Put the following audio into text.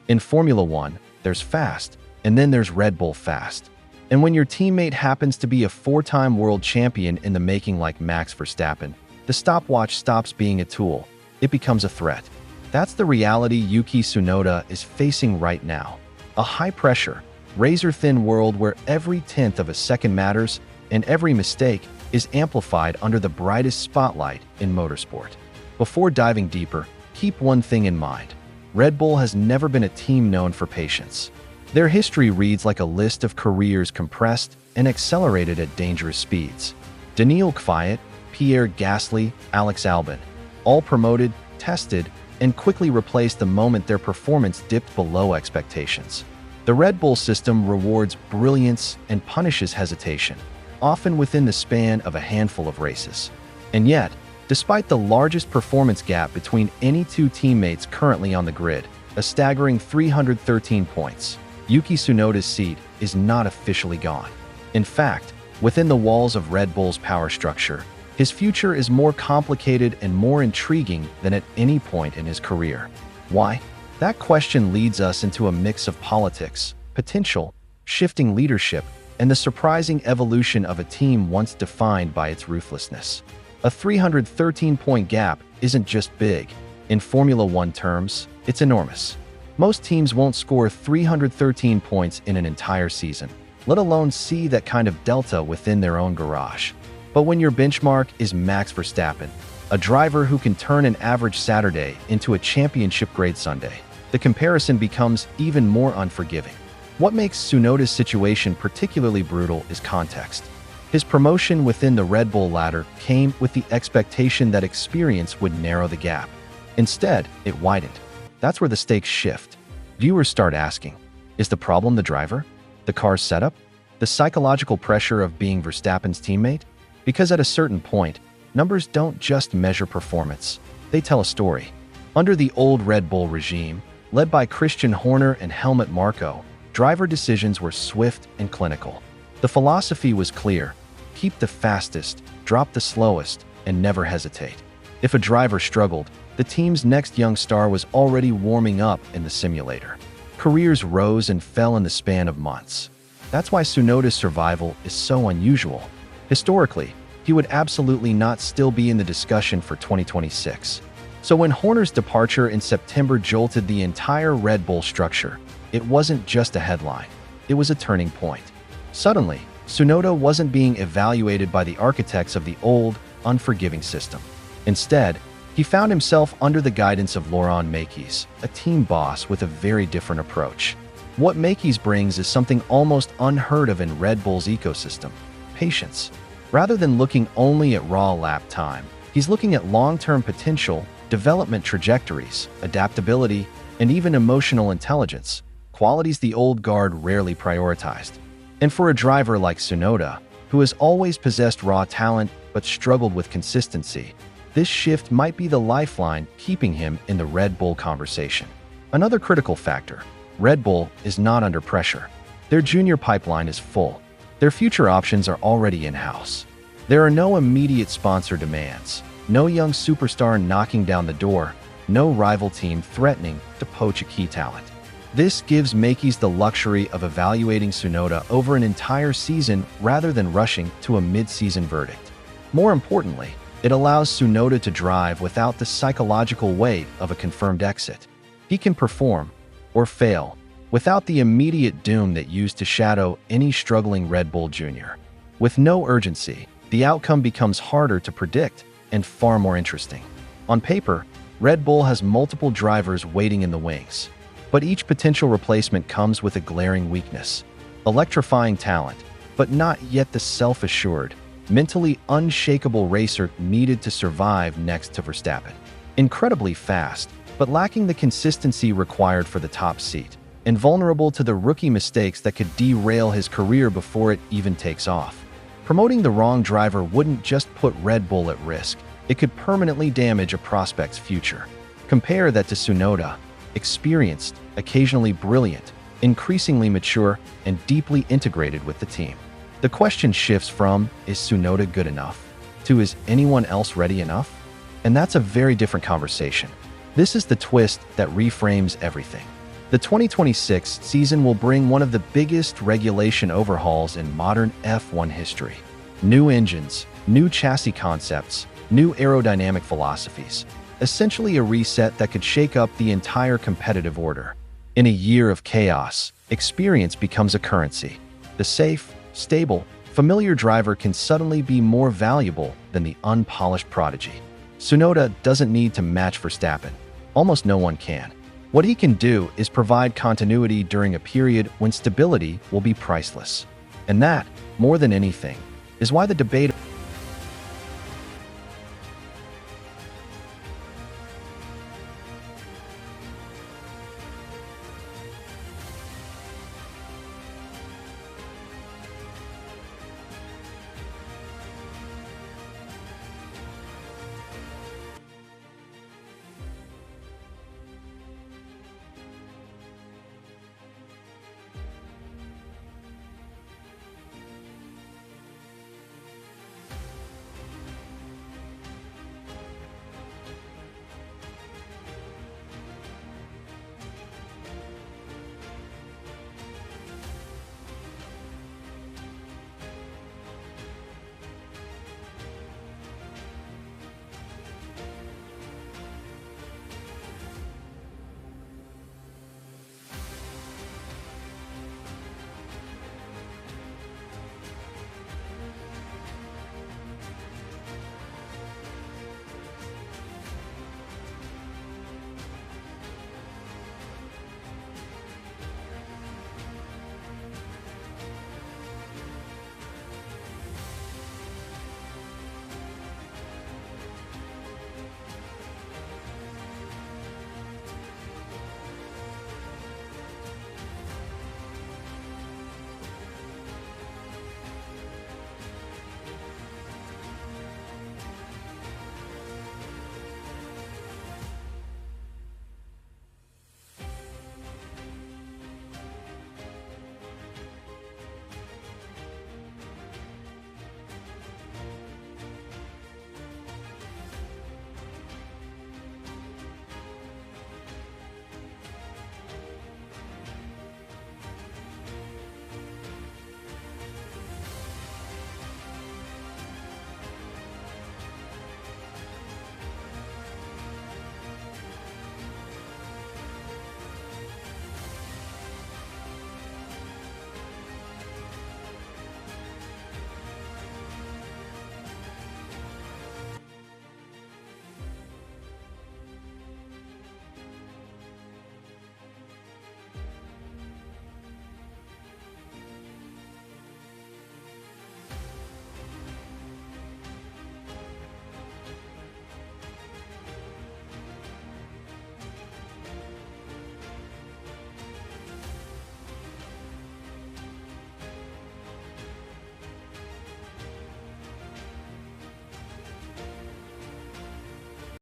In Formula One, there's fast, and then there's Red Bull fast. And when your teammate happens to be a four-time world champion in the making like Max Verstappen, the stopwatch stops being a tool. It becomes a threat. That's the reality Yuki Tsunoda is facing right now. A high-pressure, razor-thin world where every tenth of a second matters and every mistake is amplified under the brightest spotlight in motorsport. Before diving deeper, keep one thing in mind. Red Bull has never been a team known for patience. Their history reads like a list of careers compressed and accelerated at dangerous speeds. Daniil Kvyat, Pierre Gasly, Alex Albon, all promoted, tested, and quickly replaced the moment their performance dipped below expectations. The Red Bull system rewards brilliance and punishes hesitation, often within the span of a handful of races. And yet, despite the largest performance gap between any two teammates currently on the grid, a staggering 313 points, Yuki Tsunoda's seat is not officially gone. In fact, within the walls of Red Bull's power structure, his future is more complicated and more intriguing than at any point in his career. Why? That question leads us into a mix of politics, potential, shifting leadership, and the surprising evolution of a team once defined by its ruthlessness. A 313-point gap isn't just big. In Formula One terms, it's enormous. Most teams won't score 313 points in an entire season, let alone see that kind of delta within their own garage. But when your benchmark is Max Verstappen, a driver who can turn an average Saturday into a championship-grade Sunday, the comparison becomes even more unforgiving. What makes Tsunoda's situation particularly brutal is context. His promotion within the Red Bull ladder came with the expectation that experience would narrow the gap. Instead, it widened. That's where the stakes shift. Viewers start asking, is the problem the driver? The car's setup? The psychological pressure of being Verstappen's teammate? Because at a certain point, numbers don't just measure performance, they tell a story. Under the old Red Bull regime, led by Christian Horner and Helmut Marko, driver decisions were swift and clinical. The philosophy was clear: keep the fastest, drop the slowest, and never hesitate. If a driver struggled, the team's next young star was already warming up in the simulator. Careers rose and fell in the span of months. That's why Tsunoda's survival is so unusual. Historically, he would absolutely not still be in the discussion for 2026. So when Horner's departure in September jolted the entire Red Bull structure, it wasn't just a headline, it was a turning point. Suddenly, Tsunoda wasn't being evaluated by the architects of the old, unforgiving system. Instead, he found himself under the guidance of Laurent Mekies, a team boss with a very different approach. What Mekies brings is something almost unheard of in Red Bull's ecosystem: patience. Rather than looking only at raw lap time, he's looking at long-term potential, development trajectories, adaptability, and even emotional intelligence, qualities the old guard rarely prioritized. And for a driver like Tsunoda, who has always possessed raw talent but struggled with consistency, this shift might be the lifeline keeping him in the Red Bull conversation. Another critical factor: Red Bull is not under pressure. Their junior pipeline is full. Their future options are already in-house. There are no immediate sponsor demands, no young superstar knocking down the door, no rival team threatening to poach a key talent. This gives Mekies the luxury of evaluating Tsunoda over an entire season rather than rushing to a mid-season verdict. More importantly, it allows Tsunoda to drive without the psychological weight of a confirmed exit. He can perform, or fail, without the immediate doom that used to shadow any struggling Red Bull Jr. With no urgency, the outcome becomes harder to predict and far more interesting. On paper, Red Bull has multiple drivers waiting in the wings, but each potential replacement comes with a glaring weakness: electrifying talent, but not yet the self-assured, mentally unshakable racer needed to survive next to Verstappen. Incredibly fast, but lacking the consistency required for the top seat, and vulnerable to the rookie mistakes that could derail his career before it even takes off. Promoting the wrong driver wouldn't just put Red Bull at risk, it could permanently damage a prospect's future. Compare that to Tsunoda: experienced, occasionally brilliant, increasingly mature, and deeply integrated with the team. The question shifts from, is Tsunoda good enough, to, is anyone else ready enough? And that's a very different conversation. This is the twist that reframes everything. The 2026 season will bring one of the biggest regulation overhauls in modern F1 history. New engines, new chassis concepts, new aerodynamic philosophies. Essentially a reset that could shake up the entire competitive order. In a year of chaos, experience becomes a currency. The safe, stable, familiar driver can suddenly be more valuable than the unpolished prodigy. Tsunoda doesn't need to match Verstappen. Almost no one can. What he can do is provide continuity during a period when stability will be priceless. And that, more than anything, is why the debate